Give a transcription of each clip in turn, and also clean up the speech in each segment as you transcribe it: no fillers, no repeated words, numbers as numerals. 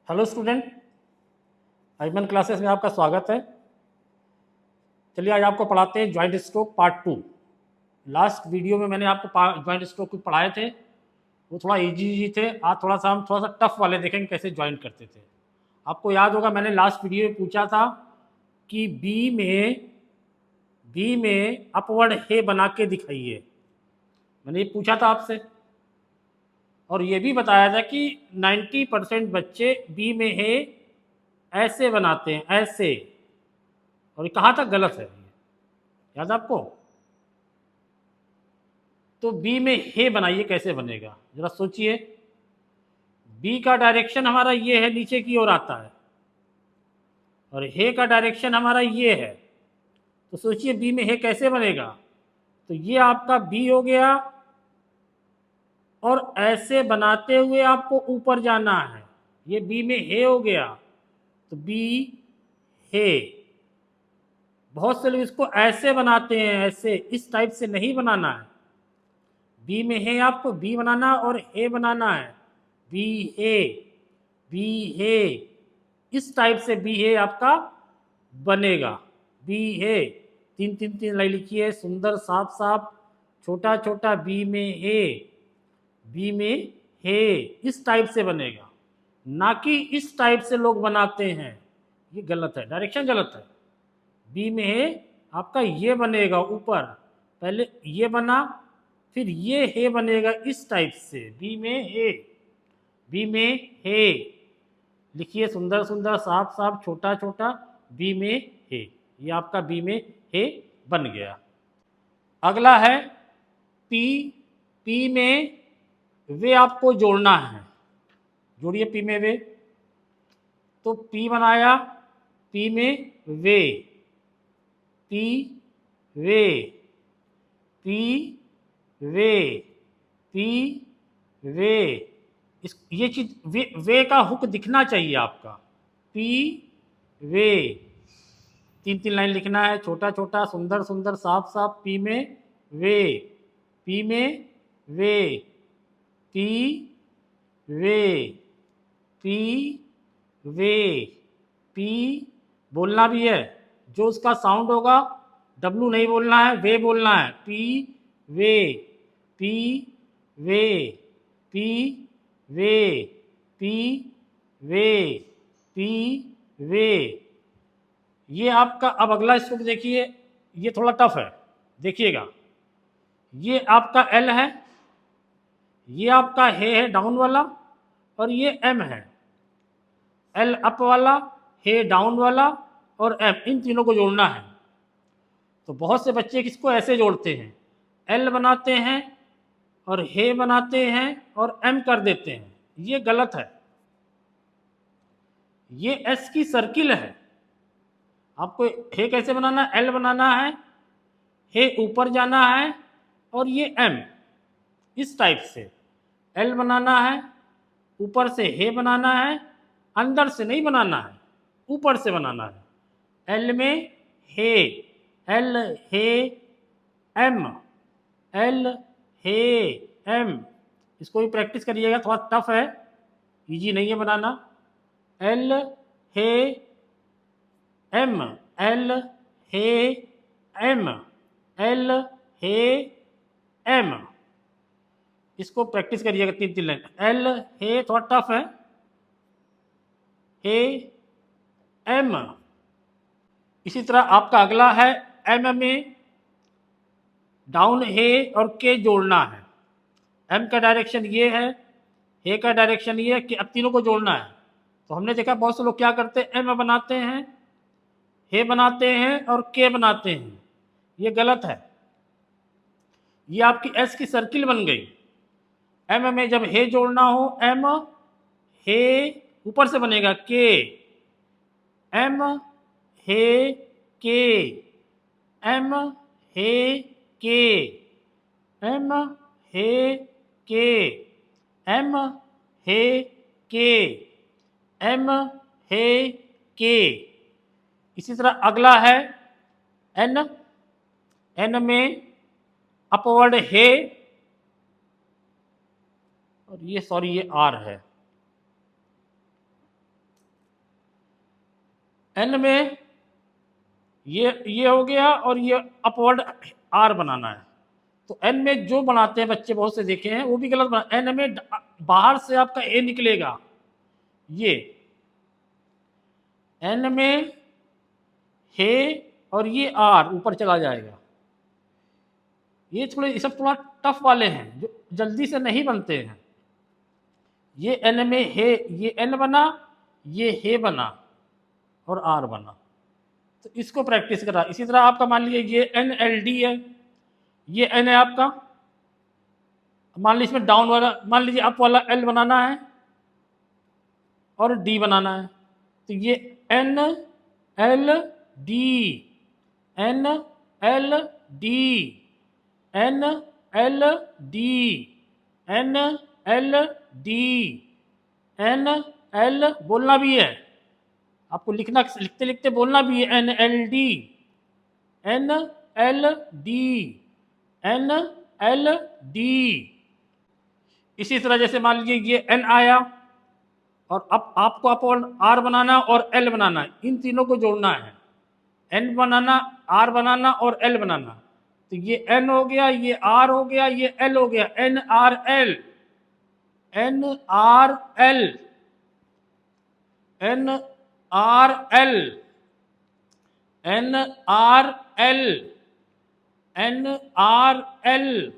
Hello student, Ajman classes में आपका स्वागत है। चलिए आज आपको पढ़ाते हैं joint stroke part 2। Last video में मैंने आपको जॉइंट स्ट्रोक को पढ़ाए थे, वो थोड़ा इजी थे। आज हम थोड़ा सा टफ वाले देखेंगे कैसे ज्वाइंट करते थे। आपको याद होगा मैंने लास्ट वीडियो में पूछा था कि बी में अपवर्ड हे बना के दिखाइए। मैंने ये पूछा था आपसे और ये भी बताया था कि 90% बच्चे बी में हे ऐसे बनाते हैं, ऐसे। और ये कहा था गलत है, याद आपको? तो बी में हे बनाइए, कैसे बनेगा जरा सोचिए। बी का डायरेक्शन हमारा ये है, नीचे की ओर आता है, और हे का डायरेक्शन हमारा ये है। तो सोचिए बी में हे कैसे बनेगा। तो ये आपका बी हो गया, और ऐसे बनाते हुए आपको ऊपर जाना है। ये बी में हे हो गया, तो बी हे। बहुत से लोग इसको ऐसे बनाते हैं, ऐसे, इस टाइप से नहीं बनाना है। बी में है आपको बी बनाना और ए बनाना है। बी हे, बी हे, इस टाइप से बी हे आपका बनेगा। बी हे, तीन तीन तीन लाइन लिखिए, सुंदर साफ साफ, छोटा छोटा। बी में हे, बी में हे, इस टाइप से बनेगा, ना कि इस टाइप से लोग बनाते हैं। ये गलत है, डायरेक्शन गलत है। बी में हे आपका ये बनेगा ऊपर, पहले ये बना, फिर ये हे बनेगा इस टाइप से। बी में हे, बी में हे लिखिए, सुंदर सुंदर साफ साफ, छोटा छोटा। बी में हे, ये आपका बी में हे बन गया। अगला है पी। पी में वे आपको जोड़ना है। जोड़िए पी में वे। तो पी बनाया, पी में वे, पी वे, पी वे, पी वे। ये चीज वे का हुक दिखना चाहिए आपका। पी वे, तीन तीन लाइन लिखना है, छोटा छोटा, सुंदर सुंदर, साफ साफ। पी में वे, पी में वे, पी वे, पी वे, पी बोलना भी है। जो उसका साउंड होगा, डब्लू नहीं बोलना है, वे बोलना है। पी वे, पी वे, पी वे, पी वे, पी वे। ये आपका, अब अगला स्ट्रोक देखिए, ये थोड़ा टफ है, देखिएगा। ये आपका एल है, ये आपका है डाउन वाला, और ये एम है। एल अप वाला, हे डाउन वाला, और एम, इन तीनों को जोड़ना है। तो बहुत से बच्चे किसको ऐसे जोड़ते हैं, एल बनाते हैं और हे बनाते हैं और एम कर देते हैं। ये गलत है। ये एस की सर्किल है। आपको हे कैसे बनाना है, एल बनाना है, हे ऊपर जाना है, और ये एम इस टाइप से। एल बनाना है, ऊपर से हे बनाना है, अंदर से नहीं बनाना है, ऊपर से बनाना है। एल में हे, एल हे एम, एल हे एम। इसको भी प्रैक्टिस करिएगा, थोड़ा टफ है, इजी नहीं है बनाना। एल हे एम, एल हे एम, एल हे एम। इसको प्रैक्टिस करिएगा, तीन तीन लाइन। एल हे थोड़ा टफ है, हे एम। इसी तरह आपका अगला है एम में डाउन हे और के जोड़ना है। एम का डायरेक्शन ये है, हे का डायरेक्शन ये है, कि अब तीनों को जोड़ना है। तो हमने देखा बहुत से लोग क्या करते हैं, एम बनाते हैं, हे बनाते हैं और के बनाते हैं। ये गलत है। ये आपकी एस की सर्किल बन गई। एम में जब हे जोड़ना हो, एम हे ऊपर से बनेगा के, एम हे के, एम हे के, एम हे के, एम हे के, एम हे के। इसी तरह अगला है एन। एन में अपवर्ड हे, और ये सॉरी ये आर है, एन में ये हो गया और ये अपवर्ड आर बनाना है। तो एन में जो बनाते हैं बच्चे बहुत से देखे हैं वो भी गलत बना। एन में बाहर से आपका ए निकलेगा, ये एन में हे और ये आर ऊपर चला जाएगा। ये सब थोड़ा टफ वाले हैं जो जल्दी से नहीं बनते हैं। ये एन में हे, ये एन बना, ये हे बना और आर बना। तो इसको प्रैक्टिस करा। इसी तरह आपका मान लीजिए ये एन एल डी है, ये एन है आपका। मान लीजिए इसमें डाउन वाला, मान लीजिए अप वाला एल बनाना है और डी बनाना है। तो ये N L D, N L D, N L D, N L D, N L बोलना भी है आपको, लिखना, लिखते लिखते बोलना भी है। N L D, N L D, N L D. इसी तरह जैसे मान लीजिए ये एन आया और अब आपको अप आर बनाना और एल बनाना है, इन तीनों को जोड़ना है। एन बनाना, आर बनाना और एल बनाना। तो ये एन हो गया, ये आर हो गया, ये एल हो गया। N R L, N R L, N R L, N R L, N R L,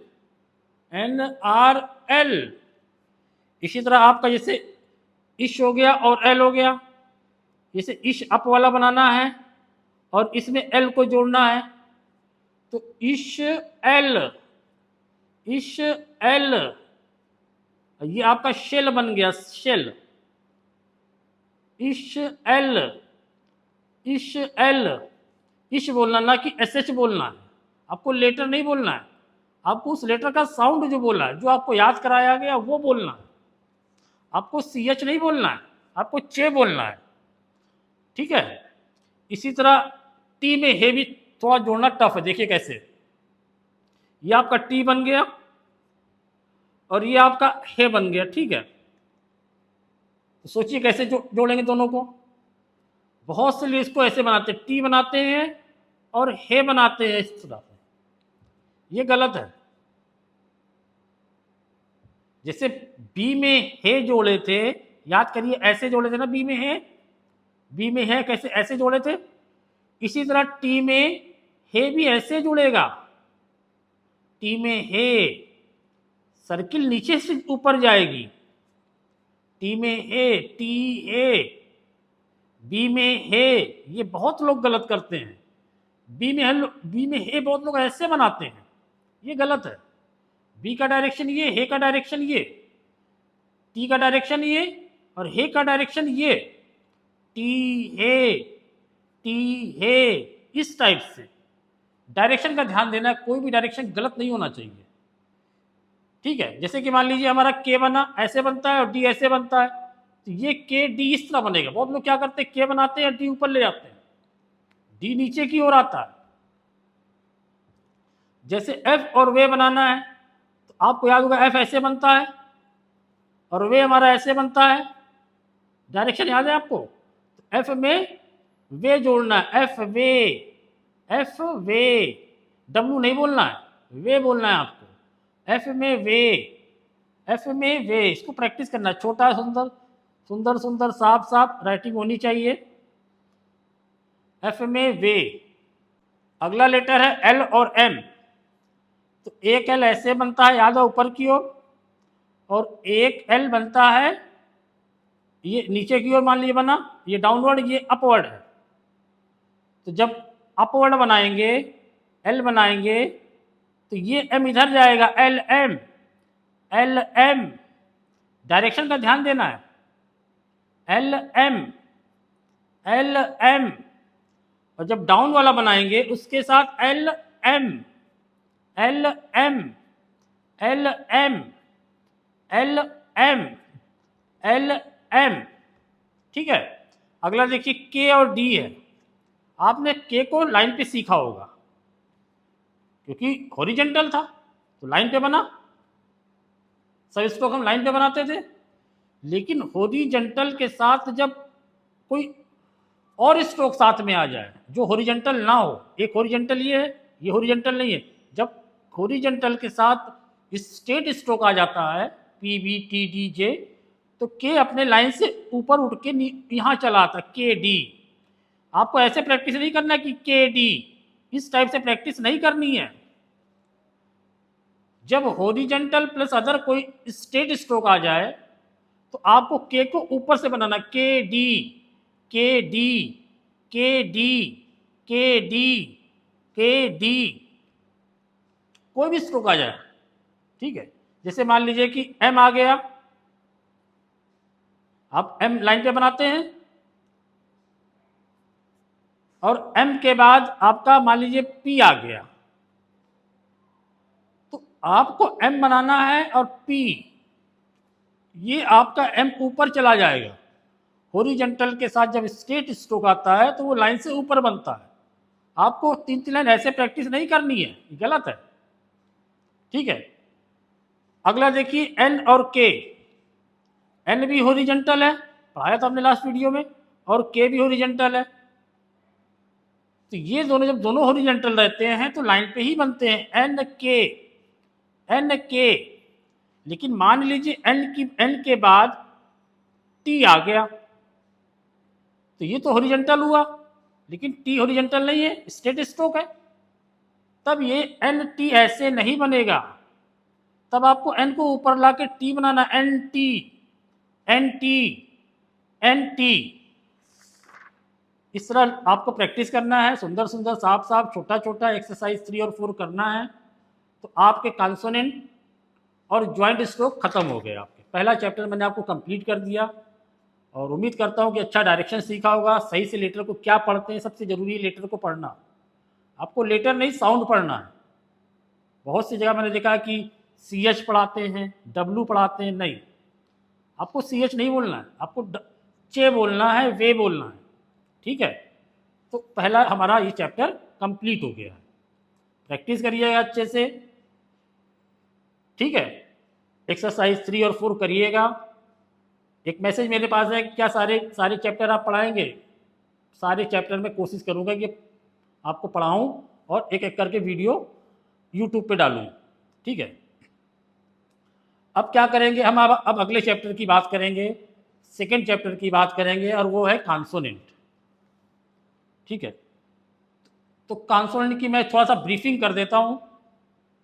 N R L. इसी तरह आपका जैसे इश हो गया और एल हो गया। जैसे इश अप वाला बनाना है और इसमें एल को जोड़ना है, तो इश एल, इश एल। ये आपका शेल बन गया, शेल। इश एल, इश एल। इश बोलना, ना कि एस एच बोलना है। आपको लेटर नहीं बोलना है, आपको उस लेटर का साउंड जो बोला है, जो आपको याद कराया गया वो बोलना है। आपको सी एच नहीं बोलना है, आपको चे बोलना है। ठीक है। इसी तरह टी में हे भी थोड़ा जोड़ना टफ है। देखिए कैसे, ये आपका टी बन गया और ये आपका हे बन गया। ठीक है, तो सोचिए कैसे जोड़ेंगे दोनों को। बहुत से लोग इसको ऐसे बनाते हैं, टी बनाते हैं और हे बनाते हैं इस तरह से, ये गलत है। जैसे बी में हे जोड़े थे, याद करिए ऐसे जोड़े थे ना, बी में हे, बी में है कैसे, ऐसे जोड़े थे। इसी तरह टी में हे भी ऐसे जुड़ेगा। टी में हे, सर्किल नीचे से ऊपर जाएगी। टी में हे, टी हे। बी में हे, ये बहुत लोग गलत करते हैं। बी में हे बहुत लोग ऐसे बनाते हैं, ये गलत है। बी का डायरेक्शन ये, हे का डायरेक्शन ये, टी का डायरेक्शन ये और हे का डायरेक्शन ये। टी हे, टी हे, इस टाइप से डायरेक्शन का ध्यान देना है। कोई भी डायरेक्शन गलत नहीं होना चाहिए। ठीक है, जैसे कि मान लीजिए हमारा के बना, ऐसे बनता है और डी ऐसे बनता है, तो ये के डी इस तरह बनेगा। बहुत लोग क्या करते हैं, के बनाते हैं, डी ऊपर ले जाते हैं, डी नीचे की ओर आता है। जैसे एफ और वे बनाना है, तो आपको याद होगा एफ ऐसे बनता है और वे हमारा ऐसे बनता है। डायरेक्शन याद है आपको। तो एफ में वे जोड़ना है, एफ वे, एफ वे। डब्लू नहीं बोलना है, वे बोलना है आपको। एफ में वे, एफ में वे। इसको प्रैक्टिस करना है। छोटा सुंदर, सुंदर सुंदर, साफ साफ राइटिंग होनी चाहिए। एफ में वे। अगला लेटर है एल और एम। तो एक एल ऐसे बनता है, याद है, ऊपर की ओर, और एक एल बनता है ये नीचे की ओर। मान लीजिए बना ये डाउनवर्ड, ये अपवर्ड है। तो जब अपवर्ड बनाएंगे, एल बनाएंगे, तो ये एम इधर जाएगा, L M, L M. Direction का ध्यान देना है। L M, L M. और जब डाउन वाला बनाएंगे उसके साथ L M, L M, L M, L M, L M. ठीक है। अगला देखिए के और डी है। आपने के को लाइन पे सीखा होगा, क्योंकि हॉरिजॉन्टल था तो लाइन पे बना। सब इसको हम लाइन पे बनाते थे। लेकिन हॉरिजॉन्टल के साथ जब कोई और स्ट्रोक साथ में आ जाए जो हॉरिजॉन्टल ना हो। एक हॉरिजॉन्टल ये है, ये हॉरिजॉन्टल नहीं है। जब हॉरिजॉन्टल के साथ स्ट्रेट स्ट्रोक आ जाता है P B T D J, तो के अपने लाइन से ऊपर उठ के यहाँ चला आता के डी। आपको ऐसे प्रैक्टिस नहीं करना कि के डी, इस टाइप से प्रैक्टिस नहीं करनी है। जब हॉरिजॉन्टल प्लस अदर कोई स्ट्रेट स्ट्रोक आ जाए तो आपको के को ऊपर से बनाना, के डी के डी के डी के डी के डी, कोई भी स्ट्रोक आ जाए, ठीक है। जैसे मान लीजिए कि एम आ गया, आप एम लाइन पे बनाते हैं और एम के बाद आपका मान लीजिए पी आ गया, तो आपको एम बनाना है और पी, ये आपका एम ऊपर चला जाएगा। हॉरिजॉन्टल के साथ जब स्ट्रेट स्ट्रोक आता है तो वो लाइन से ऊपर बनता है। आपको 3 लाइन ऐसे प्रैक्टिस नहीं करनी है, ये गलत है, ठीक है। अगला देखिए एन और के। एन भी हॉरिजॉन्टल है, पढ़ाया था हमने लास्ट वीडियो में, और के भी हॉरिजॉन्टल है। तो ये दोनों जब दोनों हॉरिजॉन्टल रहते हैं तो लाइन पे ही बनते हैं, एन के एन के। लेकिन मान लीजिए एन के बाद टी आ गया, तो ये तो हॉरिजॉन्टल हुआ, लेकिन टी हॉरिजॉन्टल नहीं है, स्ट्रेट स्ट्रोक है। तब ये एन टी ऐसे नहीं बनेगा, तब आपको एन को ऊपर ला के टी बनाना, N T N T N T. इस तरह आपको प्रैक्टिस करना है, सुंदर सुंदर साफ साफ छोटा छोटा एक्सरसाइज 3 और 4 करना है। तो आपके कॉन्सोनेंट और ज्वाइंट स्ट्रोक खत्म हो गए। आपके पहला चैप्टर मैंने आपको कंप्लीट कर दिया और उम्मीद करता हूँ कि अच्छा डायरेक्शन सीखा होगा। सही से लेटर को क्या पढ़ते हैं, सबसे ज़रूरी है लेटर को पढ़ना। आपको लेटर नहीं साउंड पढ़ना है। बहुत सी जगह मैंने देखा है कि CH पढ़ाते हैं, W पढ़ाते हैं, नहीं, आपको CH नहीं बोलना है, आपको चे बोलना है, वे बोलना है, ठीक है। तो पहला हमारा ये चैप्टर कंप्लीट हो गया है। प्रैक्टिस करिएगा अच्छे से, ठीक है। एक्सरसाइज 3 और 4 करिएगा। एक मैसेज मेरे पास है, क्या सारे चैप्टर आप पढ़ाएंगे? सारे चैप्टर में कोशिश करूंगा कि आपको पढ़ाऊं और एक एक करके वीडियो यूट्यूब पे डालूं, ठीक है। अब क्या करेंगे हम, अब अगले चैप्टर की बात करेंगे, सेकेंड चैप्टर की बात करेंगे, और वो है कॉन्सोनेंट, ठीक है। तो कॉन्सोनेंट की मैं थोड़ा सा ब्रीफिंग कर देता हूं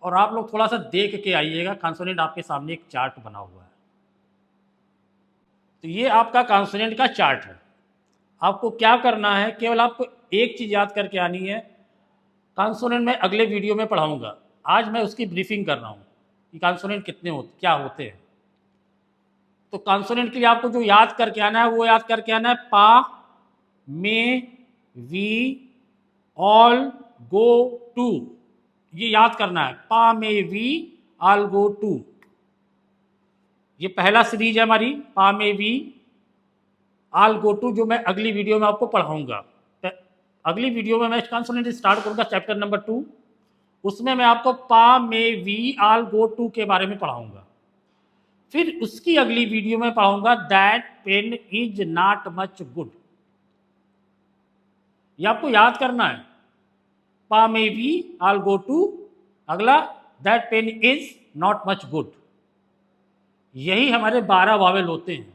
और आप लोग थोड़ा सा देख के आइएगा। कॉन्सोनेंट आपके सामने एक चार्ट बना हुआ है, तो ये आपका कॉन्सोनेंट का चार्ट है। आपको क्या करना है, केवल आपको एक चीज़ याद करके आनी है। कॉन्सोनेंट मैं अगले वीडियो में पढ़ाऊंगा, आज मैं उसकी ब्रीफिंग कर रहा हूँ कि कॉन्सोनेंट कितने क्या होते हैं। तो कॉन्सोनेंट के लिए आपको जो याद करके आना है वो याद करके आना है, पा, मे, वी, ऑल, गो, टू, ये याद करना है। पा, मे, वी, ऑल, गो, टू, ये पहला सीरीज है हमारी, पा, मे, वी, ऑल, गो, टू, जो मैं अगली वीडियो में आपको पढ़ाऊंगा। अगली वीडियो में मैं कॉन्सोनेंट स्टार्ट करूंगा चैप्टर नंबर 2, उसमें मैं आपको पा, मे, वी, ऑल, गो, टू के बारे में पढ़ाऊंगा। फिर उसकी अगली वीडियो में पढ़ाऊंगा that pain is not much good. ये आपको याद करना है, पा, मे, वी, ऑल, गो, टू, अगला that pain is not much good. यही हमारे 12 वावेल होते हैं।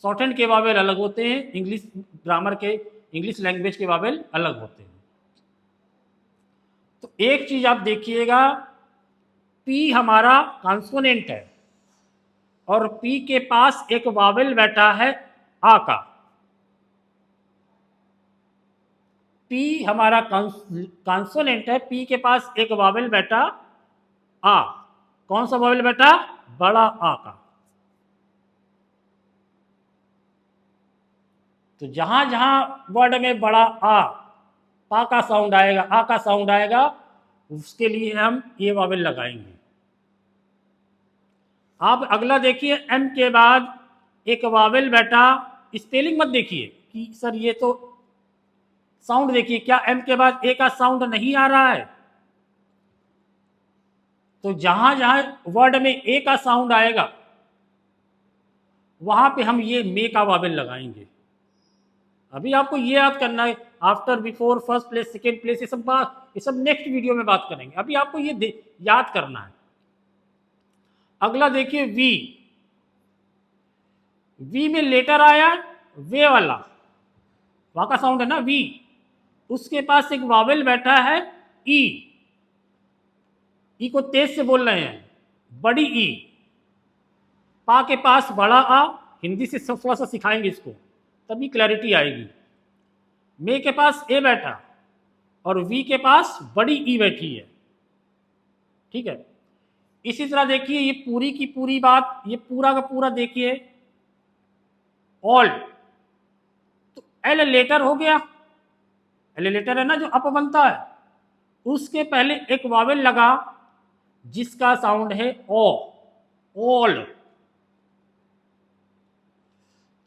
शॉर्ट हैंड के वावेल अलग होते हैं, इंग्लिश ग्रामर के, इंग्लिश लैंग्वेज के वावेल अलग होते हैं। तो एक चीज आप देखिएगा, पी हमारा कॉन्सोनेंट है और पी के पास एक वावेल बैठा है आ का। पी हमारा कॉन्सोनेंट है, पी के पास एक वावेल बैठा आ। कौन सा वावेल बैठा? बड़ा आ का। तो जहां जहां वर्ड में बड़ा आ, पा का साउंड आएगा, आ का साउंड आएगा, उसके लिए हम ये वावेल लगाएंगे। आप अगला देखिए, एम के बाद एक वावेल बैठा, स्पेलिंग मत देखिए कि सर ये तो, साउंड देखिए, क्या एम के बाद ए का साउंड नहीं आ रहा है? तो जहां जहां वर्ड में ए का साउंड आएगा वहां पे हम ये मे का वावेल लगाएंगे। अभी आपको ये याद करना है, after, before, first place, second place, ये सब नेक्स्ट वीडियो में बात करेंगे। अभी आपको ये याद करना है। अगला देखिए वी। वी में लेटर आया वे वाला, वहां का साउंड है ना वी, उसके पास एक वावेल बैठा है ई। ई को तेज से बोल रहे हैं, बड़ी ई। पा के पास बड़ा आ, हिंदी से थोड़ा सा सिखाएंगे इसको, तभी क्लैरिटी आएगी। मे के पास ए बैठा और वी के पास बड़ी ई बैठी है, ठीक है। इसी तरह देखिए ये पूरी की पूरी बात, ये पूरा का पूरा देखिए ऑल, तो एल लेटर हो गया, एल लेटर है ना जो अप बनता है, उसके पहले एक वावेल लगा जिसका साउंड है ओ, ऑल।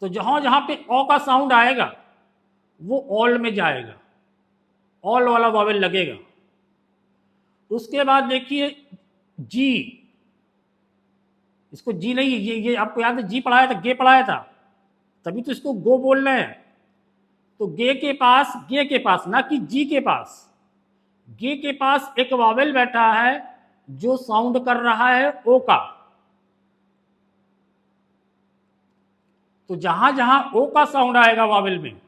तो जहां जहां पे ओ का साउंड आएगा वो ऑल में जाएगा, ऑल वाला वावेल लगेगा। उसके बाद देखिए जी, इसको जी नहीं, ये आपको याद है जी पढ़ाया था, गे पढ़ाया था, तभी तो इसको गो बोल रहे हैं। तो गे के पास ना कि जी के पास, गे के पास एक वावेल बैठा है जो साउंड कर रहा है ओ का। तो जहां जहां ओ का साउंड आएगा वावेल में,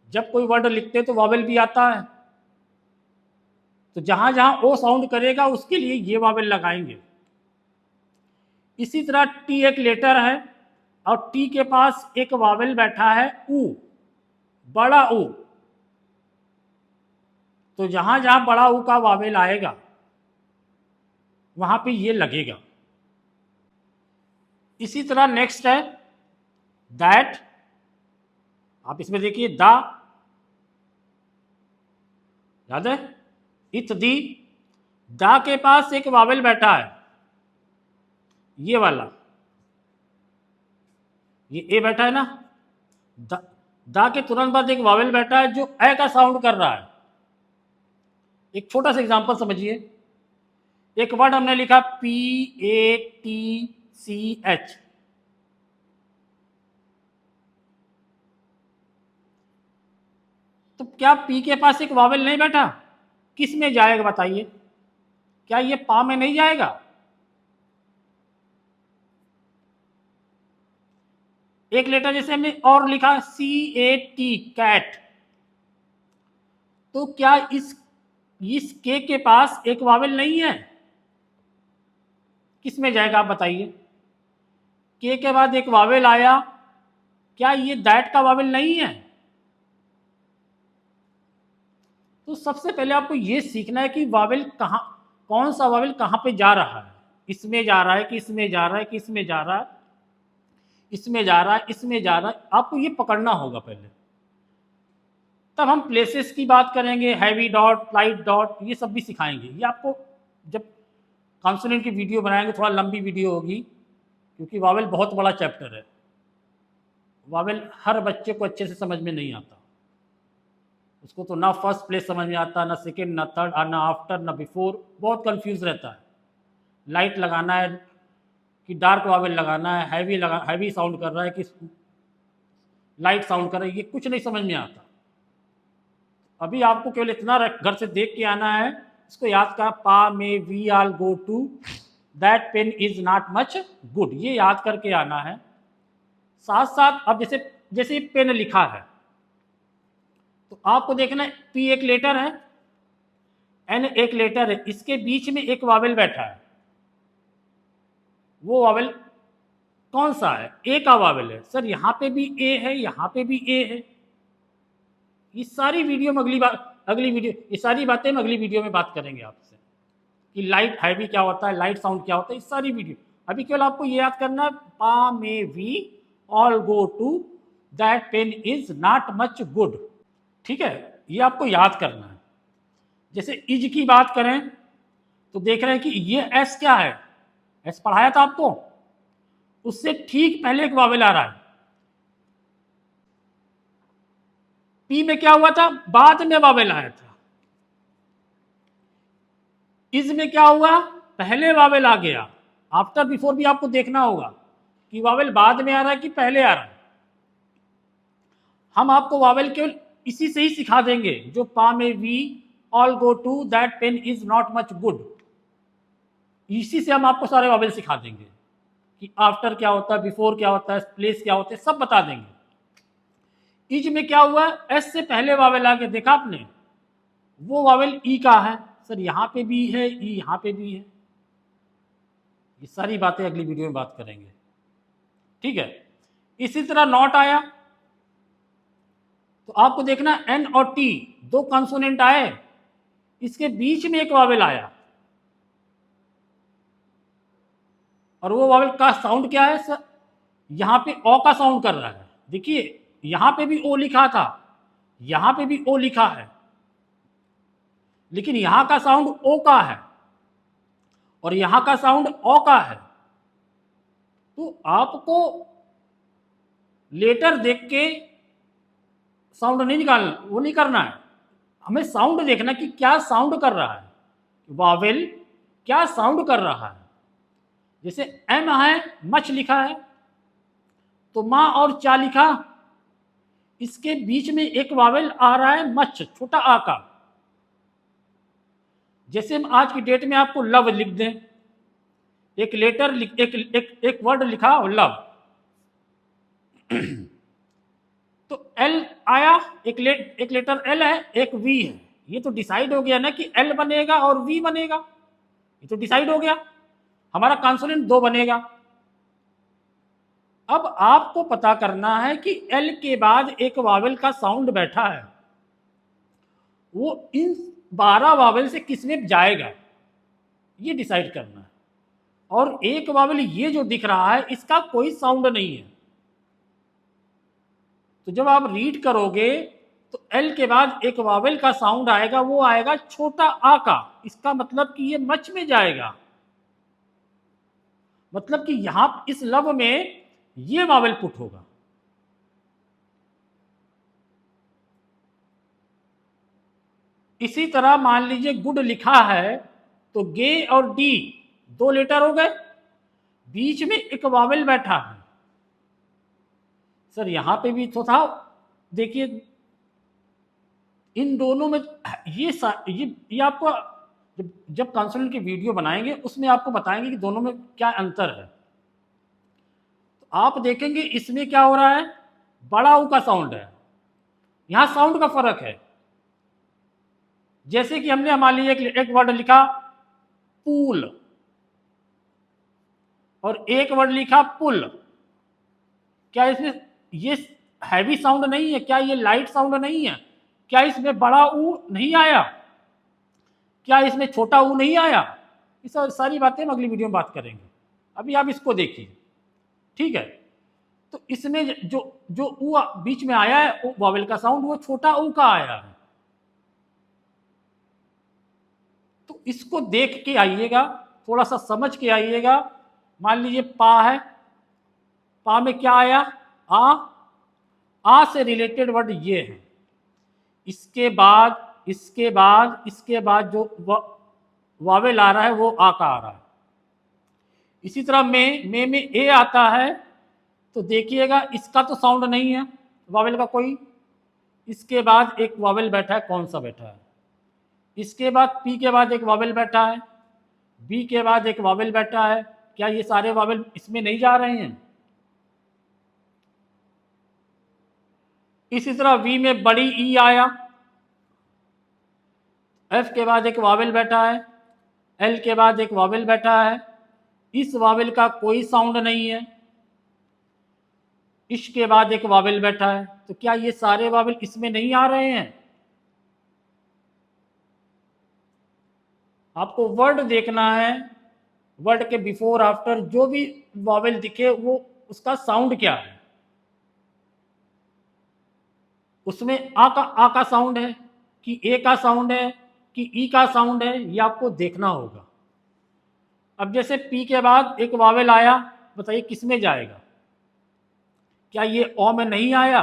जब कोई वर्ड लिखते तो वावेल भी आता है, तो जहां जहां ओ साउंड करेगा उसके लिए ये वावेल लगाएंगे। इसी तरह टी एक लेटर है और टी के पास एक वावेल बैठा है ऊ, बड़ा ऊ। तो जहां जहां बड़ा ऊ का वावेल आएगा वहां पे ये लगेगा। इसी तरह नेक्स्ट है दैट, आप इसमें देखिए दा, याद है इत दी, दा के पास एक वावेल बैठा है ये वाला, ये ए बैठा है ना, दा के तुरंत बाद एक वावेल बैठा है जो ए का साउंड कर रहा है। एक छोटा सा एग्जांपल समझिए, एक वर्ड हमने लिखा PATCH, तो क्या पी के पास एक वावेल नहीं बैठा, किस में जाएगा बताइए, क्या ये पा में नहीं जाएगा? एक लेटर जैसे हमने और लिखा CAT, कैट, तो क्या इस के पास एक वावेल नहीं है, किस में जाएगा आप बताइए? के बाद एक वावेल आया, क्या ये दैट का वावेल नहीं है? तो सबसे पहले आपको ये सीखना है कि वावेल कहाँ, कौन सा वावेल कहाँ पे जा रहा है, इसमें जा रहा है कि इसमें जा रहा है कि इसमें जा रहा है, इसमें जा रहा है, इसमें जा रहा है, आपको ये पकड़ना होगा पहले। तब हम प्लेसेस की बात करेंगे, हैवी डॉट, लाइट डॉट, ये सब भी सिखाएंगे। ये आपको जब कॉन्सोनेंट की वीडियो बनाएंगे, थोड़ा लंबी वीडियो होगी क्योंकि वावेल बहुत बड़ा चैप्टर है। वावेल हर बच्चे को अच्छे से समझ में नहीं आता, उसको तो ना फर्स्ट प्लेस समझ में आता, ना सेकेंड, ना थर्ड, ना आफ्टर, ना बिफोर, बहुत कंफ्यूज रहता है। लाइट लगाना है कि डार्क वावेल लगाना है, हैवी साउंड कर रहा है कि लाइट साउंड कर रहा है, ये कुछ नहीं समझ में आता। अभी आपको केवल इतना घर से देख के आना है, इसको याद कर, पा में we all go to, that pain is not much good, ये याद करके आना है। साथ साथ अब जैसे पेन लिखा है तो आपको देखना है पी एक लेटर है, एन एक लेटर है, इसके बीच में एक वावेल बैठा है, वो वावेल कौन सा है? ए का वावेल है। सर यहाँ पे भी ए है, यहाँ पे भी ए है। ये सारी वीडियो में ये सारी बातें हम अगली वीडियो में बात करेंगे आपसे कि लाइट हैवी क्या होता है, लाइट साउंड क्या होता है, इस सारी वीडियो। अभी केवल आपको ये याद करना है, पा में we all go to, that pain is not much good, ठीक है, ये आपको याद करना है। जैसे इज की बात करें तो देख रहे हैं कि ये एस क्या है, एस पढ़ाया था आपको, उससे ठीक पहले एक वावेल आ रहा है। पी में क्या हुआ था, बाद में वावेल आया था। इज में क्या हुआ, पहले वावेल आ गया। आफ्टर बिफोर भी आपको देखना होगा कि वावेल बाद में आ रहा है कि पहले आ रहा है। हम आपको वावेल केवल इसी से ही सिखा देंगे, जो पा में we all go to that pain is not much good, इसी से हम आपको सारे वावेल सिखा देंगे कि आफ्टर क्या होता है, बिफोर क्या होता है, प्लेस क्या होता है, सब बता देंगे। इज में क्या हुआ, एस से पहले वावेल आगे देखा आपने, वो वावेल ई का है। सर यहाँ पे भी है, ई यहाँ पे भी है। ये सारी बातें अगली वीडियो में बात करेंगे, ठीक है। इसी तरह नॉट आया तो आपको देखना एन और टी दो कॉन्सोनेंट आए, इसके बीच में एक वावेल आया, और वो वावेल का साउंड क्या है सर, यहां पे ओ का साउंड कर रहा है। देखिए यहां पे भी ओ लिखा था, यहां पे भी ओ लिखा है, लेकिन यहां का साउंड ओ का है और यहां का साउंड ओ का है। तो आपको लेटर देख के साउंड नहीं निकालना, वो नहीं करना है, हमें साउंड देखना कि क्या साउंड कर रहा है, वावेल क्या साउंड कर रहा है। जैसे एम है, मच लिखा है, तो माँ और चा लिखा, इसके बीच में एक वावेल आ रहा है मच, छोटा आ का। जैसे हम आज की डेट में आपको लव लिख दें, एक लेटर एक वर्ड लिखा लव, तो एल आया, एक लेटर एल है, एक वी है, ये तो डिसाइड हो गया ना कि एल बनेगा और वी बनेगा, ये तो डिसाइड हो गया, हमारा कॉन्सोनेंट दो बनेगा। अब आपको पता करना है कि एल के बाद एक वावेल का साउंड बैठा है, वो इन 12 वावेल से किस में जाएगा, ये डिसाइड करना है। और एक वावेल ये जो दिख रहा है, इसका कोई साउंड नहीं है, तो जब आप रीड करोगे तो एल के बाद एक वावेल का साउंड आएगा, वो आएगा छोटा आ का, इसका मतलब कि ये मच में जाएगा, मतलब कि यहां इस लव में ये वावेल पुट होगा। इसी तरह मान लीजिए गुड लिखा है, तो गे और डी दो लेटर हो गए, बीच में एक वावेल बैठा है। सर यहां पे भी तो था, देखिए इन दोनों में ये आपको जब कॉन्सोनेंट की वीडियो बनाएंगे उसमें आपको बताएंगे कि दोनों में क्या अंतर है। तो आप देखेंगे इसमें क्या हो रहा है, बड़ा ऊ का साउंड है, यहां साउंड का फर्क है। जैसे कि हमने मान लीजिए एक वर्ड लिखा पूल और एक वर्ड लिखा पुल, क्या इसमें ये हैवी साउंड नहीं है, क्या ये लाइट साउंड नहीं है, क्या इसमें बड़ा ऊ नहीं आया, क्या इसमें छोटा ऊ नहीं आया, इस सारी बातें हम अगली वीडियो में बात करेंगे, अभी आप इसको देखिए, ठीक है। तो इसमें जो जो ऊ बीच में आया है वावेल का साउंड, वो छोटा ऊ का आया है। तो इसको देख के आइएगा, थोड़ा सा समझ के आइएगा। मान लीजिए पा है, पा में क्या आया, आ से रिलेटेड वर्ड ये है, इसके बाद जो वावेल आ रहा है वो आ का आ रहा है। इसी तरह में ए आता है, तो देखिएगा इसका तो साउंड नहीं है वावेल का कोई, इसके बाद एक वावेल बैठा है, कौन सा बैठा है, इसके बाद पी के बाद एक वावेल बैठा है, बी के बाद एक वावेल बैठा है, क्या ये सारे वावेल इसमें नहीं जा रहे हैं। इसी तरह वी में बड़ी ई आया, एफ के बाद एक वावेल बैठा है, एल के बाद एक वावेल बैठा है, इस वावेल का कोई साउंड नहीं है, इश के बाद एक वावेल बैठा है, तो क्या ये सारे वावेल इसमें नहीं आ रहे हैं। आपको वर्ड देखना है, वर्ड के बिफोर आफ्टर जो भी वावेल दिखे वो उसका साउंड क्या है, उसमें आ का साउंड है कि ए का साउंड है कि ई का साउंड है, ये आपको देखना होगा। अब जैसे पी के बाद एक वावेल आया, बताइए किस में जाएगा, क्या ये ओ में नहीं आया।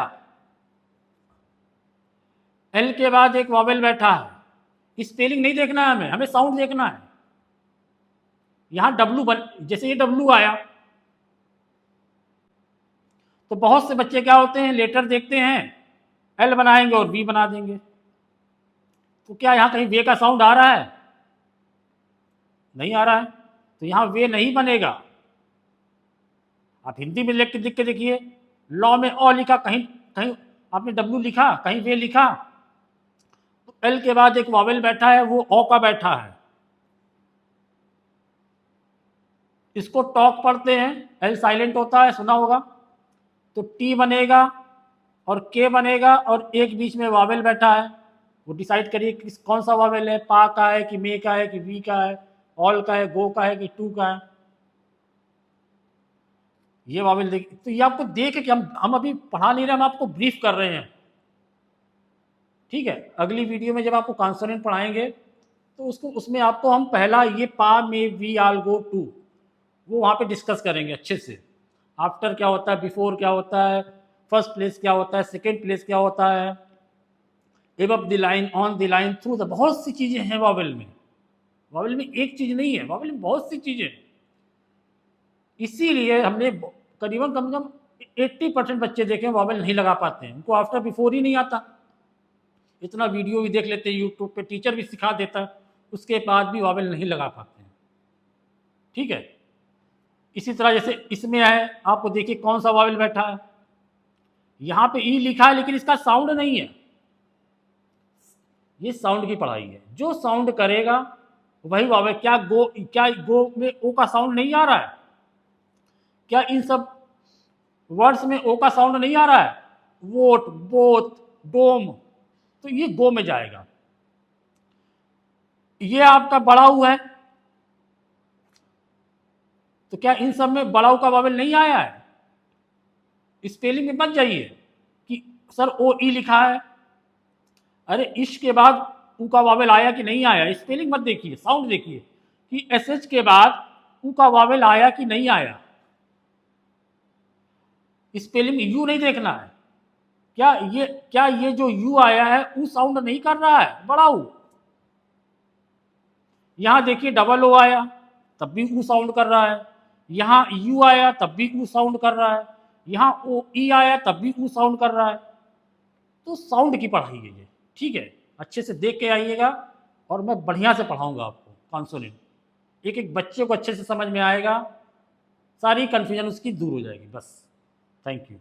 एल के बाद एक वावेल बैठा है, स्पेलिंग नहीं देखना है हमें साउंड देखना है। यहां डब्लू जैसे ये डब्लू आया, तो बहुत से बच्चे क्या होते हैं, लेटर देखते हैं एल बनाएंगे और वी बना देंगे। तो क्या यहाँ कहीं वे का साउंड आ रहा है? नहीं आ रहा है, तो यहाँ वे नहीं बनेगा। आप हिंदी में लिख के देखिए, लॉ में ओ लिखा, कहीं कहीं आपने डब्ल्यू लिखा, कहीं वे लिखा, तो एल के बाद एक वॉवेल बैठा है, वो ओ का बैठा है। इसको टॉक पढ़ते हैं, एल साइलेंट होता है, सुना होगा। तो टी बनेगा और के बनेगा और एक बीच में वावेल बैठा है। वो डिसाइड करिए किस कौन सा वावेल है, पा का है कि मे का है कि वी का है, ऑल का है, गो का है कि टू का है। ये वावेल देखिए, तो ये आपको देख के हम अभी पढ़ा नहीं रहे, हम आपको ब्रीफ कर रहे हैं। ठीक है, अगली वीडियो में जब आपको कॉन्सोनेंट पढ़ाएंगे तो उसमें आपको हम पहला ये पा मे वी आल गो टू, वो वहाँ पे डिस्कस करेंगे अच्छे से। आफ्टर क्या होता है, बिफोर क्या होता है, फर्स्ट प्लेस क्या होता है, सेकेंड प्लेस क्या होता है, above the line, on the line, through the, बहुत सी चीज़ें हैं वावेल में। वावेल में एक चीज़ नहीं है, वावेल में बहुत सी चीज़ें। इसीलिए हमने करीबन कम से कम 80% बच्चे देखे वावेल नहीं लगा पाते हैं, उनको आफ्टर बिफोर ही नहीं आता। इतना वीडियो भी देख लेते हैं यूट्यूब पे, टीचर भी सिखा देता है, उसके बाद भी वावेल नहीं लगा पाते हैं। ठीक है, इसी तरह जैसे इसमें है, आपको देखिए कौन सा वावेल बैठा है, यहाँ पे ई लिखा है लेकिन इसका साउंड नहीं है। ये साउंड की पढ़ाई है, जो साउंड करेगा वही वावेल। क्या गो में ओ का साउंड नहीं आ रहा है? क्या इन सब वर्ड्स में ओ का साउंड नहीं आ रहा है? वोट, बोथ, डोम, तो ये गो में जाएगा। ये आपका बड़ाऊ है, तो क्या इन सब में बड़ाऊ का वावेल नहीं आया है? स्पेलिंग में मत जाइए कि सर ओ ई लिखा है, अरे इश के बाद ऊ का वावेल आया कि नहीं आया, स्पेलिंग मत देखिए, साउंड देखिए कि एस एच के बाद ऊ का वावेल आया कि नहीं आया। स्पेलिंग में यू नहीं देखना है, क्या ये जो यू आया है ऊ साउंड नहीं कर रहा है, बड़ा ऊ। यहां देखिए डबल ओ आया तब भी ऊ साउंड कर रहा है, यहां यू आया तब भी ऊ साउंड कर रहा है, यहां ओ ई आया तब भी ऊ साउंड कर रहा है। तो साउंड की पढ़ाई है ये। ठीक है, अच्छे से देख के आइएगा और मैं बढ़िया से पढ़ाऊंगा आपको कॉन्सोनेंट, एक एक बच्चे को अच्छे से समझ में आएगा, सारी कन्फ्यूजन उसकी दूर हो जाएगी। बस, थैंक यू।